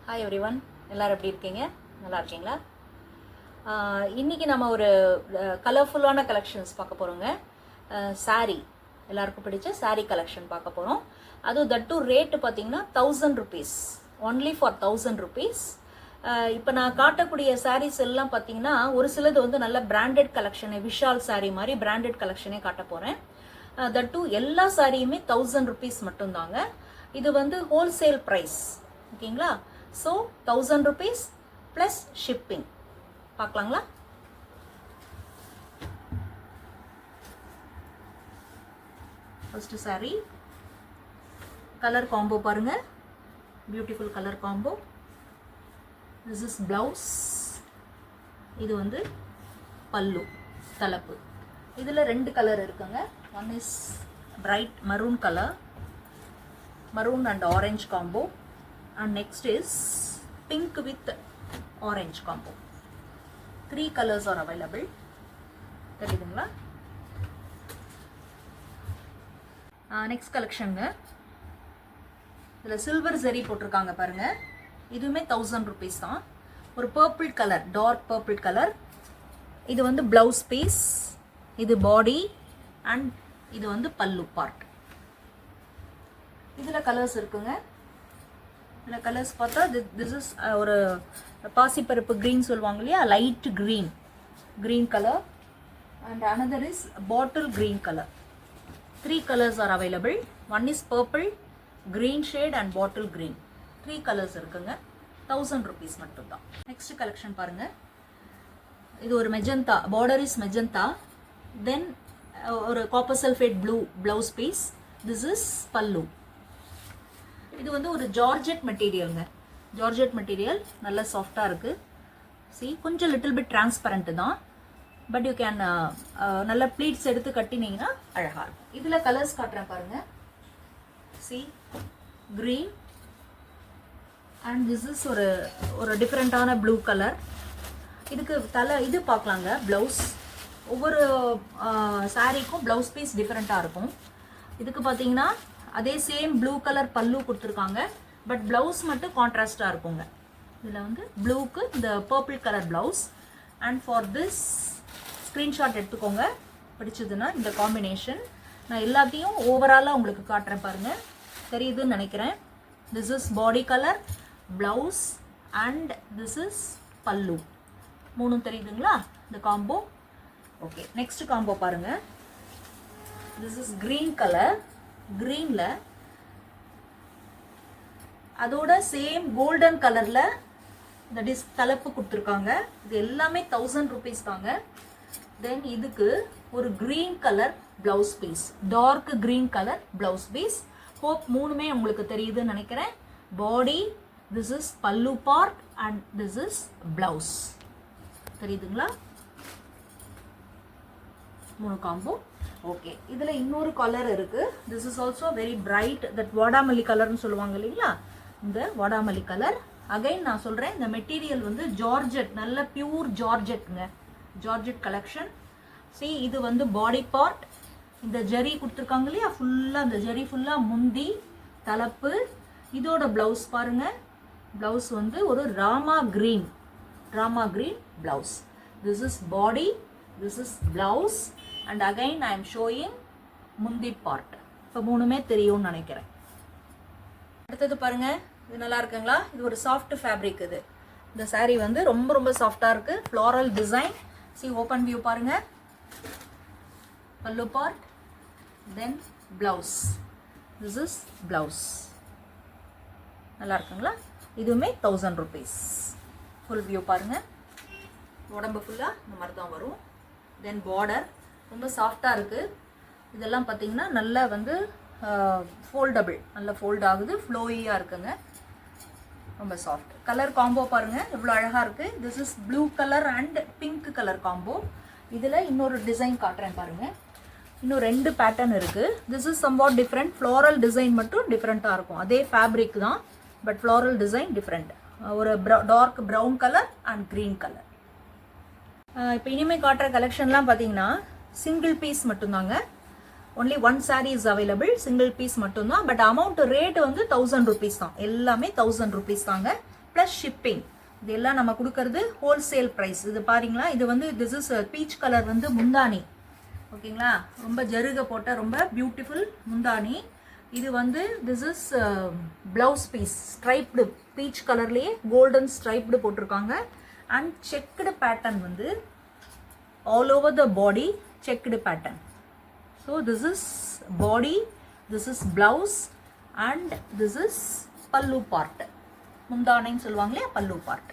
Hi everyone, எல்லோரும் எப்படி இருக்கீங்க? நல்லா இருக்கீங்களா? இன்றைக்கி நம்ம ஒரு கலர்ஃபுல்லான கலெக்ஷன்ஸ் பார்க்க போகிறோங்க. சாரீ, எல்லாருக்கும் பிடிச்ச சாரீ கலெக்ஷன் பார்க்க போகிறோம். அதுவும் தட்டு ரேட்டு பார்த்தீங்கன்னா 1000 rupees, ஒன்லி ஃபார் 1000 rupees. இப்போ நான் காட்டக்கூடிய சாரீஸ் எல்லாம் பார்த்தீங்கன்னா ஒரு சிலது வந்து நல்ல பிராண்டட் கலெக்ஷனு, விஷால் சாரீ மாதிரி பிராண்டட் கலெக்ஷனே காட்ட போகிறேன். தட்டு எல்லா சாரியுமே 1000 rupees மட்டும்தாங்க. இது வந்து ஹோல்சேல் ப்ரைஸ், ஓகேங்களா? So 1000 rupees plus shipping. பார்க்கலாங்களா? ஃபர்ஸ்ட் சாரி கலர் காம்போ பாருங்க, beautiful colour combo. This is blouse. இது வந்து பல்லு, தலப்பு. இதில் 2 கலர் இருக்குங்க. One is bright maroon colour, maroon and orange combo, and next is pink with orange combo. 3 colors are available. தெரியுதுங்களா? Next கலெக்ஷனுங்க. இதில் சில்வர் ஜெரி போட்டிருக்காங்க பாருங்க. இதுவுமே 1000 rupees தான். ஒரு purple colour, dark purple colour. இது வந்து பிளவுஸ் பீஸ், இது பாடி, அண்ட் இது வந்து பல்லு பார்ட். இதில் கலர்ஸ் இருக்குங்க. இதில் கலர்ஸ் பார்த்தா திஸ் இஸ் ஒரு பாசிப்பருப்பு க்ரீன் சொல்லுவாங்க இல்லையா, light green colour, and another is bottle green colour. 3 colors are available. One is purple, green shade and bottle green. 3 colors இருக்குங்க. 1000 rupees மட்டும்தான். நெக்ஸ்ட் கலெக்ஷன் பாருங்க. இது ஒரு magenta, border is magenta, then ஒரு copper sulphate blue blouse piece. This is pallu. இது வந்து ஒரு georgette மெட்டீரியலுங்க. Georgette material நல்ல சாஃப்டாக இருக்குது. சி, கொஞ்சம் லிட்டில் பிட் டிரான்ஸ்பரண்ட் தான், பட் யூ கேன் நல்ல ப்ளீட்ஸ் எடுத்து கட்டினீங்கன்னா அழகாக இருக்கும். இதில் கலர்ஸ் காட்டுறேன் பாருங்கள். C, green, and this is ஒரு டிஃப்ரெண்ட்டான ப்ளூ கலர். இதுக்கு இது பார்க்கலாங்க. ப்ளவுஸ், ஒவ்வொரு சாரீக்கும் ப்ளவுஸ் பீஸ் டிஃப்ரெண்ட்டாக இருக்கும். இதுக்கு பார்த்தீங்கன்னா அதே சேம் ப்ளூ கலர் பல்லு கொடுத்துருக்காங்க, பட் ப்ளவுஸ் மட்டும் கான்ட்ராஸ்டாக இருக்குங்க. இதில் வந்து ப்ளூக்கு இந்த purple colour blouse. And for this screenshot எடுத்துக்கோங்க பிடிச்சதுன்னா. இந்த காம்பினேஷன் நான் எல்லாத்தையும் ஓவராலாக உங்களுக்கு காட்டுறேன் பாருங்கள், தெரியுதுன்னு நினைக்கிறேன். This is body colour, blouse, and this is பல்லு. 3 தெரியுதுங்களா இந்த காம்போ? ஓகே, நெக்ஸ்ட் காம்போ பாருங்கள். This is green colour. க்ரீனில் அதோட சேம் கோல்டன் கலரில் இந்த தலைப்பு கொடுத்துருக்காங்க. இது எல்லாமே 1000 rupees தாங்க. தென் இதுக்கு ஒரு green colour blouse piece, dark green colour blouse piece. Hope 3மே உங்களுக்கு தெரியுதுன்னு நினைக்கிறேன். Body, this is pallu part, and this is blouse. தெரியுதுங்களா? 3 காம்போ. ஓகே, இதில் இன்னொரு கலர் இருக்குது. This is also very bright, that வாடாமல்லி கலர்னு சொல்லுவாங்க இல்லைங்களா, இந்த வாடாமல்லி கலர். அகைன் நான் சொல்கிறேன், இந்த மெட்டீரியல் வந்து ஜார்ஜெட், நல்ல பியூர் ஜார்ஜெட்டுங்க, ஜார்ஜெட் கலெக்ஷன். சி, இது வந்து பாடி பார்ட். இந்த ஜரி கொடுத்துருக்காங்க இல்லையா, ஃபுல்லாக இந்த ஜரி ஃபுல்லாக முந்தி, தலப்பு. இதோட ப்ளவுஸ் பாருங்கள். ப்ளவுஸ் வந்து ஒரு Rama green blouse. This is body, this is blouse, and again I am showing முந்தி part. இப்போ 3மே தெரியும்னு நினைக்கிறேன். அடுத்தது பாருங்க, இது நல்லா இருக்குங்களா? இது ஒரு சாஃப்ட் ஃபேப்ரிக். இது இந்த saree வந்து ரொம்ப சாஃப்டாக இருக்குது. Floral design. C, open view பாருங்க. பல்லு part, then blouse. This is blouse. நல்லா இருக்குங்களா? இதுவுமே 1000 rupees. ஃபுல் வியூ பாருங்க. உடம்பு ஃபுல்லாக இந்த மாதிரி தான் வரும். தென் பார்டர் ரொம்ப சாஃப்டாக இருக்குது. இதெல்லாம் பார்த்தீங்கன்னா நல்லா வந்து ஃபோல்டபுள், நல்லா ஃபோல்ட் ஆகுது, ஃப்ளோயியாக இருக்குங்க, ரொம்ப சாஃப்ட். கலர் காம்போ பாருங்கள் எவ்வளோ அழகாக இருக்குது. This is blue colour and pink colour combo. இதில் இன்னொரு டிசைன் காட்டுறேன் பாருங்கள். இன்னும் 2 பேட்டர்ன் இருக்குது. This is somewhat different. Floral design மட்டும் டிஃப்ரெண்ட்டாக இருக்கும். அதே ஃபேப்ரிக் தான், பட் ஃப்ளாரல் டிசைன் டிஃப்ரெண்ட். ஒரு dark brown colour and green colour. இப்போ இனிமேல் காட்டுற கலெக்ஷன்லாம் பார்த்தீங்கன்னா சிங்கிள் பீஸ் மட்டும்தாங்க. only one saree is available, single piece மட்டும்தான். பட் அமௌண்ட் ரேட் வந்து 1000 rupees தான். எல்லாமே 1000 rupees தாங்க. Plus shipping. இதெல்லாம் நம்ம கொடுக்கறது ஹோல்சேல் ப்ரைஸ். இது பாருங்களா, இது வந்து திஸ் இஸ் பீச் கலர் வந்து முந்தானி. ஓகேங்களா, ரொம்ப ஜருக போட்ட ரொம்ப பியூட்டிஃபுல் முந்தானி. இது வந்து this is blouse piece, striped peach கலர்லேயே கோல்டன் ஸ்ட்ரைப்டு போட்டிருக்காங்க. அண்ட் செக்குடு பேட்டர்ன் வந்து all over the body, checked pattern. So this is body, this is blouse, and this is pallu part. முந்தானைன்னு சொல்லுவாங்க இல்லையா, பல்லு பார்ட்.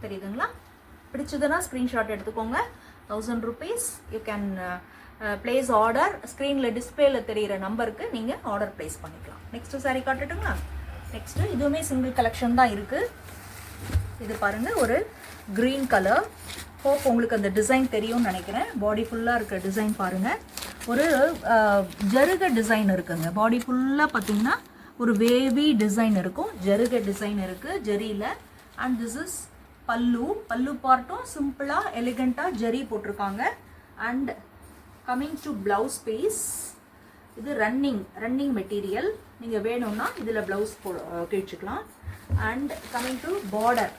தெரியுதுங்களா? பிடிச்சதுன்னா ஸ்க்ரீன்ஷாட் எடுத்துக்கோங்க. 1000 rupees. You can place order. ஸ்க்ரீனில் டிஸ்பிளேல தெரிகிற நம்பருக்கு நீங்கள் ஆர்டர் பிளேஸ் பண்ணிக்கலாம். நெக்ஸ்ட்டு சாரீ காட்டுட்டுங்களா? நெக்ஸ்ட்டு இதுவுமே சிங்கிள் கலெக்ஷன் தான் இருக்குது. இது பாருங்கள், ஒரு க்ரீன் கலர். ஹோப் உங்களுக்கு அந்த டிசைன் தெரியும்னு நினைக்கிறேன். பாடி ஃபுல்லாக இருக்கிற டிசைன் பாருங்கள். ஒரு ஜருக டிசைன் இருக்குங்க. பாடி ஃபுல்லாக பார்த்தீங்கன்னா ஒரு வேவி டிசைன் இருக்கும். ஜருக டிசைன் இருக்குது ஜரியில். அண்ட் திஸ் இஸ் பல்லு. பல்லு பார்ட்டும் சிம்பிளாக எலிகண்ட்டாக ஜரி போட்டிருக்காங்க. And coming to blouse piece, இது ரன்னிங் மெட்டீரியல். நீங்கள் வேணும்னா இதில் ப்ளவுஸ் கிழிச்சிக்கலாம். அண்ட் கம்மிங் டு பார்டர்,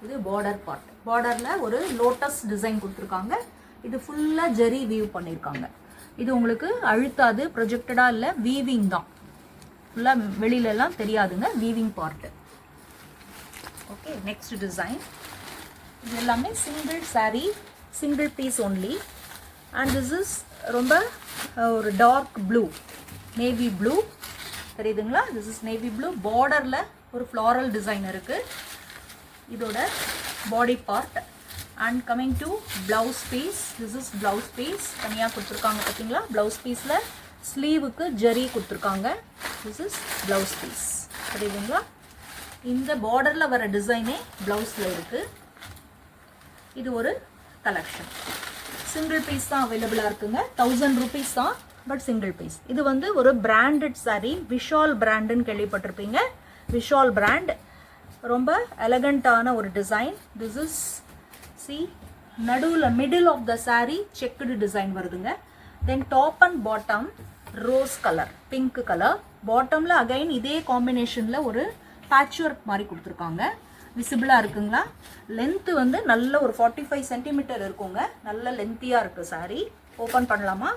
இது பார்டர் பார்ட். பார்டரில் ஒரு லோட்டஸ் டிசைன் கொடுத்துருக்காங்க. இது ஃபுல்லாக ஜரி வீவ் பண்ணியிருக்காங்க. இது உங்களுக்கு அழுத்தாது, ப்ரொஜெக்டடாக இல்லை, வீவிங் தான். ஃபுல்லாக வெளியிலலாம் தெரியாதுங்க, weaving part. Okay, next design. இது எல்லாமே single saree, single piece only. And this is ரொம்ப ஒரு டார்க் ப்ளூ, நேவி ப்ளூ. தெரியுதுங்களா? This is navy blue. பார்டரில் ஒரு ஃப்ளாரல் டிசைன் இருக்குது. இதோட body part. And coming to blouse piece, this is blouse piece. தனியாக கொடுத்துருக்காங்க பார்த்தீங்களா? ப்ளவுஸ் பீஸில் ஸ்லீவுக்கு ஜரி கொடுத்துருக்காங்க. This is blouse piece. தெரியுதுங்களா? இந்த பார்டரில் வர டிசைனே ப்ளவுஸில் இருக்குது. இது ஒரு கலெக்ஷன். சிங்கிள் பீஸ் தான் அவைலபிளாக இருக்குங்க. 1000 rupees தான், பட் சிங்கிள் பீஸ். இது வந்து ஒரு பிராண்டட் சாரீ. விஷால் பிராண்டுன்னு கேள்விப்பட்டிருப்பீங்க. விஷால் பிராண்ட். ரொம்ப எலகண்டான ஒரு டிசைன். திஸ் இஸ் சி நடுவில் middle of the sari checked design வருதுங்க. Then top and bottom rose colour, pink colour. பாட்டமில் அகைன் இதே காம்பினேஷனில் ஒரு பேட்ச் ஒர்க் மாதிரி கொடுத்துருக்காங்க. விசிபிளாக இருக்குங்களா? லென்த்து வந்து நல்ல ஒரு 45 centimeter இருக்குங்க. நல்ல லென்த்தியாக இருக்குது சாரீ. ஓப்பன் பண்ணலாமா?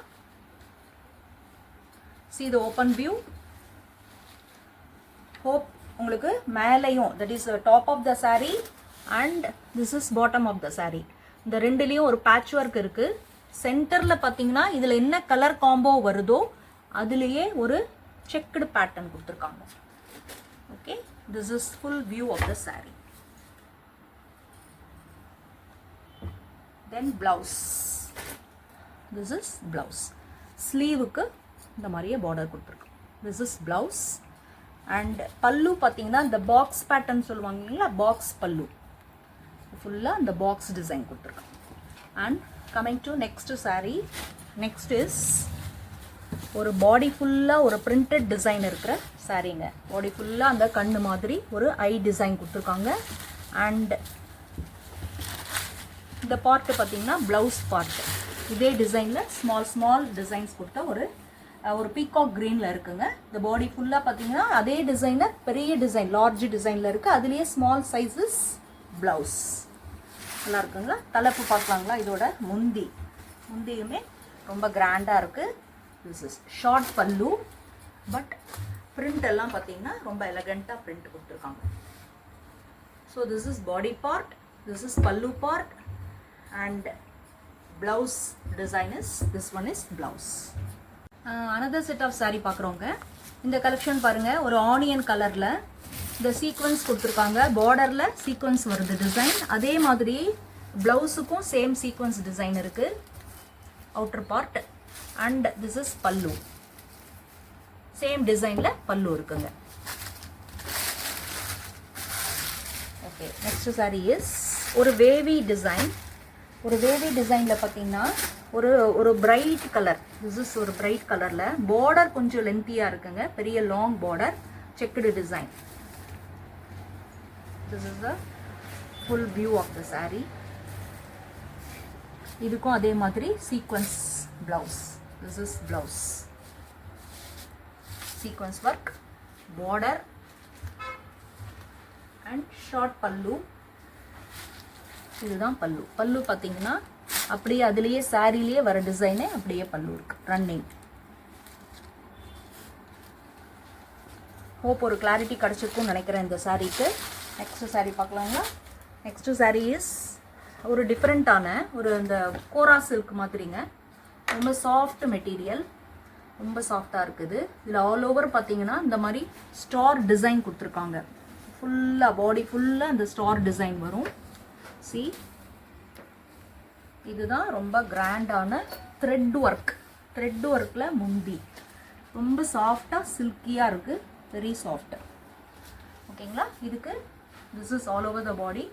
See the open view. Hope உங்களுக்கு மேலேயும், that is top of the saree and this is bottom of the saree, இந்த ரெண்டுலேயும் ஒரு பேட்ச் ஒர்க் இருக்குது. சென்டரில் பார்த்தீங்கன்னா இதில் என்ன கலர் காம்போ வருதோ அதுலேயே ஒரு செக்குடு பேட்டர்ன் கொடுத்துருக்காங்க. Okay, this is full view of the sari. Then blouse. This is blouse. ஸ்லீவுக்கு இந்த மாதிரியே பார்டர் கொடுத்துருக்கோம். This is blouse. அண்ட் பல்லு பார்த்தீங்கன்னா இந்த பாக்ஸ் பேட்டர்ன் சொல்லுவாங்க இல்லைங்களா, பாக்ஸ் பல்லு. ஃபுல்லாக இந்த பாக்ஸ் டிசைன் கொடுத்துருக்கோம். And coming to next sari. Next is ஒரு பாடி ஃபுல்லாக ஒரு பிரிண்டட் டிசைன் இருக்கிற சாரீங்க. பாடி ஃபுல்லாக அந்த கண்ணு மாதிரி ஒரு ஐ டிசைன் கொடுத்துருக்காங்க. அண்ட் இந்த பார்ட்டு பார்த்தீங்கன்னா ப்ளவுஸ் பார்ட்டு. இதே டிசைனில் ஸ்மால் டிசைன்ஸ் கொடுத்த ஒரு பீகாக் க்ரீனில் இருக்குங்க. இந்த பாடி ஃபுல்லாக பார்த்தீங்கன்னா அதே டிசைனில் பெரிய டிசைன், லார்ஜ் டிசைனில் இருக்குது. அதுலேயே ஸ்மால் சைஸஸ் ப்ளவுஸ். நல்லா இருக்குங்களா? தலைப்பு பார்க்கலாங்களா? இதோட முந்தியுமே ரொம்ப கிராண்டாக இருக்குது. This is short pallu, but print எல்லாம் பார்த்தீங்கன்னா ரொம்ப எலகண்ட்டாக பிரிண்ட் கொடுத்துருக்காங்க. So this is body part, this is pallu part, and blouse design is this one is blouse. Another set of saree பார்க்குறோங்க. இந்த கலெக்ஷன் பாருங்கள், ஒரு ஆனியன் கலரில் இந்த சீக்வன்ஸ் கொடுத்துருக்காங்க. பார்டரில் சீக்வன்ஸ் வருது டிசைன். அதே மாதிரி ப்ளவுஸுக்கும் சேம் சீக்வன்ஸ் டிசைன் இருக்குது. Outer part. And this is pallu. Same டிசைனில் பல்லு இருக்குங்க. ஓகே, நெக்ஸ்ட் saree இஸ் ஒரு வேவி டிசைன். ஒரு வேவி டிசைனில் பார்த்தீங்கன்னா ஒரு பிரைட் கலர். திஸ் இஸ் ஒரு பிரைட் கலரில் பார்டர் கொஞ்சம் லென்த்தியாக இருக்குங்க. பெரிய long border, checked design. This is the full view of the saree. இதுக்கும் அதே மாதிரி sequins blouse. This is blouse. Sequins work, border and short pallu. இதுதான் பல்லு. பல்லு பார்த்தீங்கன்னா அப்படியே அதுலேயே சாரிலேயே வர டிசைனே அப்படியே பல்லு இருக்கு ரன்னிங். ஹோப் ஒரு கிளாரிட்டி கிடச்சிருக்கும்னு நினைக்கிறேன் இந்த சாரீக்கு. நெக்ஸ்ட் சாரீ பார்க்கலாங்களா? நெக்ஸ்ட் சாரீ இஸ் ஒரு டிஃப்ரெண்ட்டான ஒரு இந்த கோரா சில்க் மாதிரிங்க. ரொம்ப சாஃப்ட் மெட்டீரியல், ரொம்ப சாஃப்டாக இருக்குது. இதில் ஆல் ஓவர் பார்த்தீங்கன்னா இந்த மாதிரி ஸ்டார் டிசைன் கொடுத்துருக்காங்க. ஃபுல்லாக பாடி ஃபுல்லாக இந்த ஸ்டார் டிசைன் வரும். சி, இதுதான் ரொம்ப கிராண்டான த்ரெட் ஒர்க். த்ரெட் ஒர்க்கில் முந்தி ரொம்ப சாஃப்டாக சில்கியாக இருக்குது. Very soft. ஓகேங்களா? இதுக்கு this is all over the body.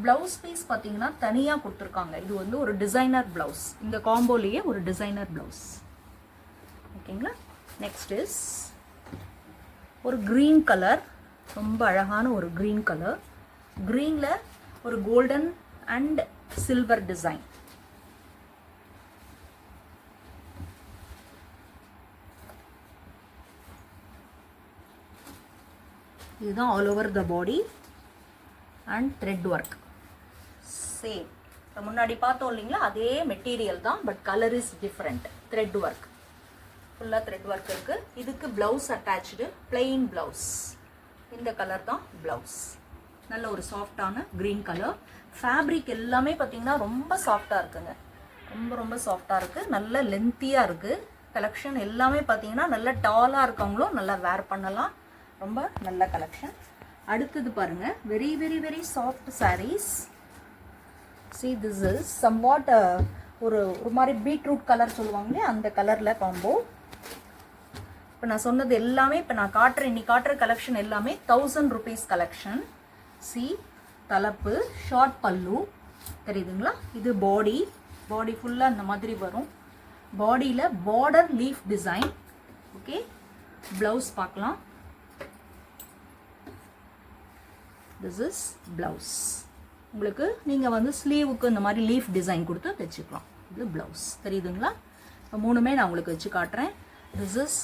Blouse piece பார்த்தீங்கன்னா தனியாக கொடுத்துருக்காங்க. இது வந்து ஒரு டிசைனர் ப்ளவுஸ். இந்த காம்போலேயே ஒரு டிசைனர் ப்ளவுஸ். ஓகேங்களா? நெக்ஸ்ட் இஸ் ஒரு க்ரீன் கலர், ரொம்ப அழகான ஒரு க்ரீன் கலர். க்ரீனில் ஒரு கோல்டன் அண்ட் சில்வர் டிசைன். இதுதான் all over the body and thread work. Same முன்னாடி பார்த்தோம் இல்லைங்களா, அதே மெட்டீரியல் தான், but colour is different. Thread work, ஃபுல்லாக த்ரெட் ஒர்க் இருக்குது. இதுக்கு ப்ளவுஸ் அட்டாச்சு, பிளெயின் ப்ளவுஸ். இந்த கலர் தான் ப்ளவுஸ். நல்ல ஒரு சாஃப்டான க்ரீன் கலர். ஃபேப்ரிக் எல்லாமே பார்த்தீங்கன்னா ரொம்ப சாஃப்டாக இருக்குங்க. ரொம்ப ரொம்ப சாஃப்டாக இருக்குது. நல்ல லென்த்தியாக இருக்குது. கலெக்ஷன் எல்லாமே பார்த்தீங்கன்னா நல்ல டாலாக இருக்கவங்களும் நல்லா வேர் பண்ணலாம். ரொம்ப நல்ல கலெக்ஷன். அடுத்தது பாருங்கள், very very very soft sarees. See, this is somewhat ஒரு மாதிரி பீட்ரூட் கலர் சொல்லுவாங்களே அந்த கலரில் காம்போ. இப்போ நான் சொன்னது எல்லாமே, இப்போ நான் காட்டுறேன், இன்னைக்கு காட்டுற கலெக்ஷன் எல்லாமே 1000 rupees கலெக்ஷன். சி, தலைப்பு, ஷார்ட் பல்லு தெரியுதுங்களா? இது பாடி, பாடி ஃபுல்லாக இந்த மாதிரி வரும். பாடியில் border leaf design. Okay, blouse பார்க்கலாம். This is blouse. உங்களுக்கு நீங்கள் வந்து ஸ்லீவுக்கு இந்த மாதிரி லீஃப் டிசைன் கொடுத்து தைச்சிக்கலாம். இது ப்ளவுஸ் தெரியுதுங்களா? இப்போ மூணுமே நான் உங்களுக்கு வச்சு காட்டுறேன். திஸ் இஸ்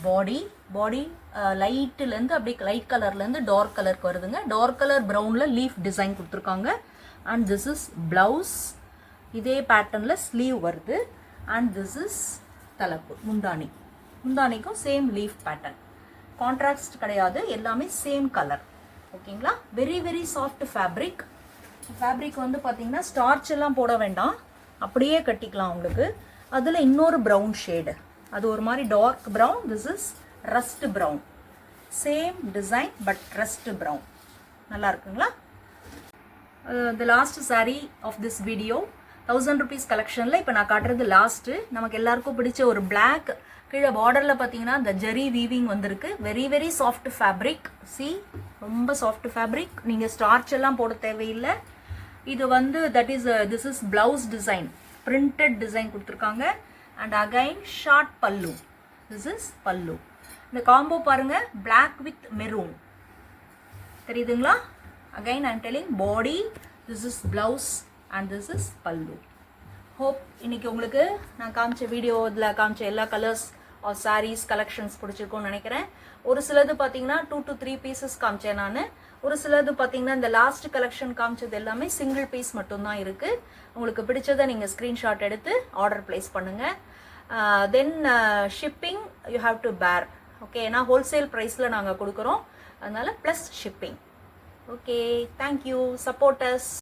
பாடி. பாடி லைட்டுலேருந்து அப்படியே லைட் கலர்லேருந்து டார்க் கலருக்கு வருதுங்க. டார்க் கலர் ப்ரௌனில் லீஃப் டிசைன் கொடுத்துருக்காங்க. And this is blouse. இதே பேட்டர்னில் ஸ்லீவ் வருது. அண்ட் திஸ் இஸ் தலைப்பு, முந்தானி. முந்தானிக்கும் சேம் லீஃப் பேட்டர்ன். கான்ட்ராஸ்ட் கிடையாது, எல்லாமே சேம் கலர். ஓகேங்களா? Very very soft fabric. Fabric வந்து பார்த்தீங்கன்னா ஸ்டார்ச் எல்லாம் போட வேண்டாம், அப்படியே கட்டிக்கலாம் உங்களுக்கு. அதில் இன்னொரு ப்ரௌன் ஷேடு, அது ஒரு மாதிரி dark brown. This is rust brown. Same design but rust brown. நல்லா இருக்குங்களா? The last saree of this video 1000 rupees கலெக்ஷனில் இப்போ நான் காட்டுறது லாஸ்ட்டு. நமக்கு எல்லாருக்கும் பிடிச்ச ஒரு பிளாக், கீழே பார்டரில் பார்த்தீங்கன்னா இந்த ஜெரி வீவிங் வந்திருக்கு. Very very soft fabric. C, ரொம்ப சாஃப்ட் ஃபேப்ரிக். நீங்கள் ஸ்டார்ச் எல்லாம் போட தேவையில்லை. இது வந்து this is blouse design, printed design கொடுத்துருக்காங்க. அண்ட் அகைன் ஷார்ட் பல்லு. திஸ் இஸ் பல்லு. இந்த காம்போ பாருங்க, பிளாக் வித் மெரூன் தெரியுதுங்களா? Again I am telling, body, this is blouse and this is பல்லு. ஹோப் இன்னைக்கு உங்களுக்கு நான் காமிச்ச வீடியோவில் காமிச்ச எல்லா கலர்ஸ் ஆஃப் சாரீஸ் கலெக்ஷன்ஸ் பிடிச்சிருக்கும்னு நினைக்கிறேன். ஒரு சிலது பார்த்தீங்கன்னா 2 to 3 pieces காமிச்சேன் நான். ஒரு சிலது பார்த்தீங்கன்னா இந்த லாஸ்ட் கலெக்ஷன் காமிச்சது எல்லாமே சிங்கிள் பீஸ் மட்டும்தான் இருக்குது. உங்களுக்கு பிடிச்சதை நீங்கள் ஸ்க்ரீன்ஷாட் எடுத்து ஆர்டர் ப்ளேஸ் பண்ணுங்கள். தென் ஷிப்பிங் யூ ஹாவ் டு பேர். ஓகே, ஏன்னா ஹோல்சேல் ப்ரைஸில் நாங்கள் கொடுக்குறோம், அதனால் plus shipping. Okay, thank you, support us.